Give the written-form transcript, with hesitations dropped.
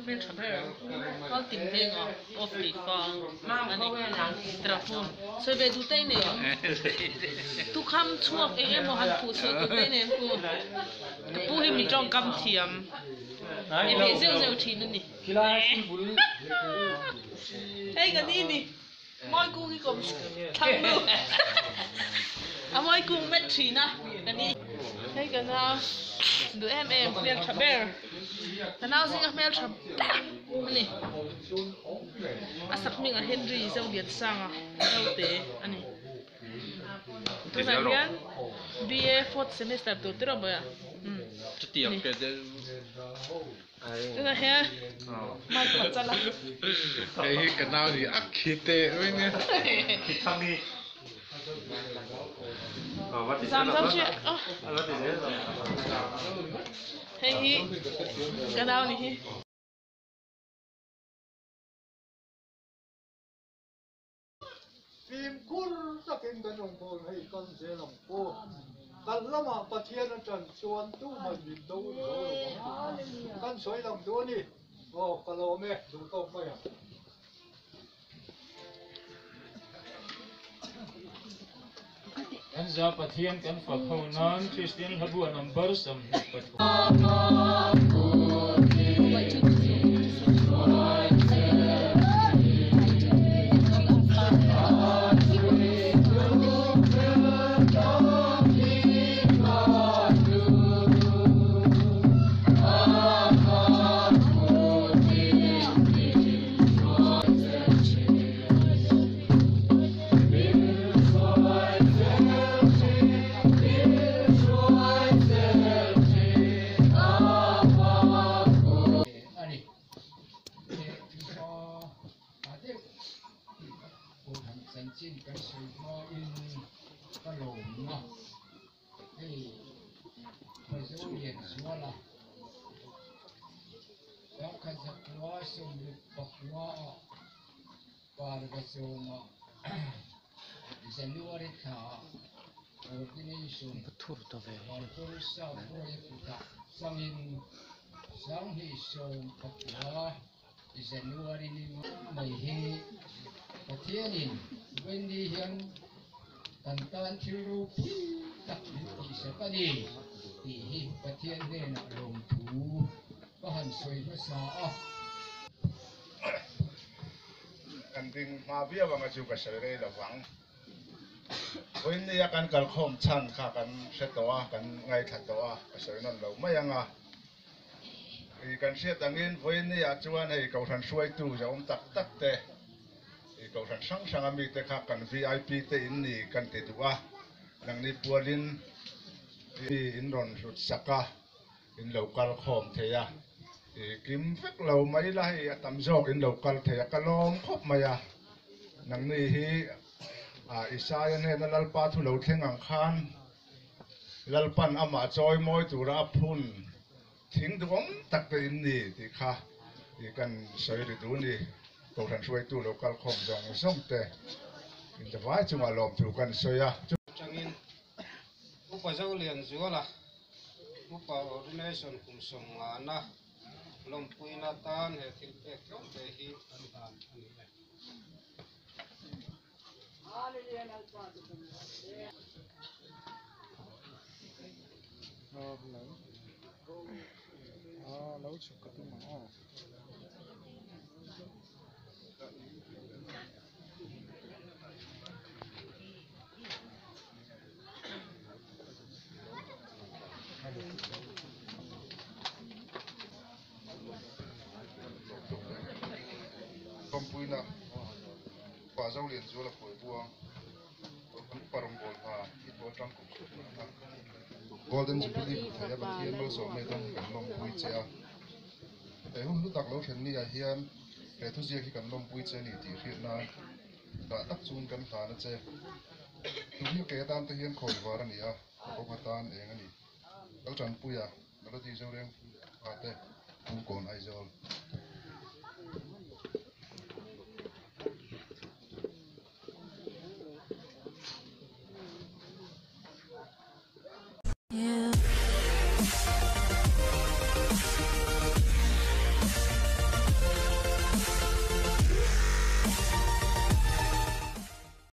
phê chụp hết có tìm thêm à off đi con anh này telefon rồi về tụi tây này tụi khăm chuộc em một hàng phụ chuộc tụi tây này tụi bố hình mình trong cam thiềm em phải rêu rêu chín nữa nè hey cái gì nè mọi cô cái cổng thằng luôn à mọi cô mét chín à cái gì hey cái nào đứa em mel chụp bè cái nào xin các mel chụp anh này à sắp mình à Henry dâu điện sang à dâu tế anh này tôi nói hiền BA fourth semester tôi tự rồi à chút tiệm cái tôi nói hiền mà còn chân là cái nào thì ác khí tệ với nhé thằng đi Sam chuyện hey cái nào này phim kur takin kan ong pol hay kan se long po kan lama pathian atran chuan tu man min do lo kan soi lam do ni o kalome du to pa ya kan za pathian kan fakhonan Christian habuan number sam pat trên cái số hoa in cái lồng mà thì phải dấu liền xóa là đó cái giặc hoa xong được bọc hoa và cái số mà sẽ lưu ở thả ở cái này xuống còn tôi sao tôi phụ ta sang in sáng thì xuống bọc hoa thì sẽ lưu ở đây mày hi và thiên nhìn bên đi hiện tận tan chiru tập thì sẽ có đi thì và thiên nên là đồng thủ có hành suy có sao kan ding ma bia wanga chu ka sere la wang oin ni kan kal khom chan kha kan setoa kan ngai thatoa ka sere non lo mayanga i kan se tangin voin ni a chuan hei ko than suai tu jom tak tak te i ko than sang sang ami te kha kan VIP te in ni kan te duwa nang ni pualin in ron rut saka in local khom theya kim phek lo mai la hi atam jok in local theya kalom khop maya nang ni hi isaya ne na lalpa thu lo thengang khan lalpan ama choi moi tura phun thing duom tak te in ni ti kha i kan soi ri du ni ko than suai tu local khom jong som te in the vai chunga lom thu kan soya changin upa zo lian zuala upa ordination kum som na lom puina tan he thil pe te hi an dan ani le lâu chụp cái gì mà không vui nào quả rau liền rồi là Phuaibuang cũng parong bol ít bol trong cũng golden jubilee của thầy bạn hiền lâu số mấy đông cần long vui chơi để hôm lúc đặt lâu chuyện này hiền để thu gì khi cần long vui chơi này thì hiện nay đã tác dụng cần thà nó chơi tụi những cái tam thì hiền khôi vào này có cái tan ấy cái này đâu chẳng vui nó là gì sao đấy thế cũng còn ai rồi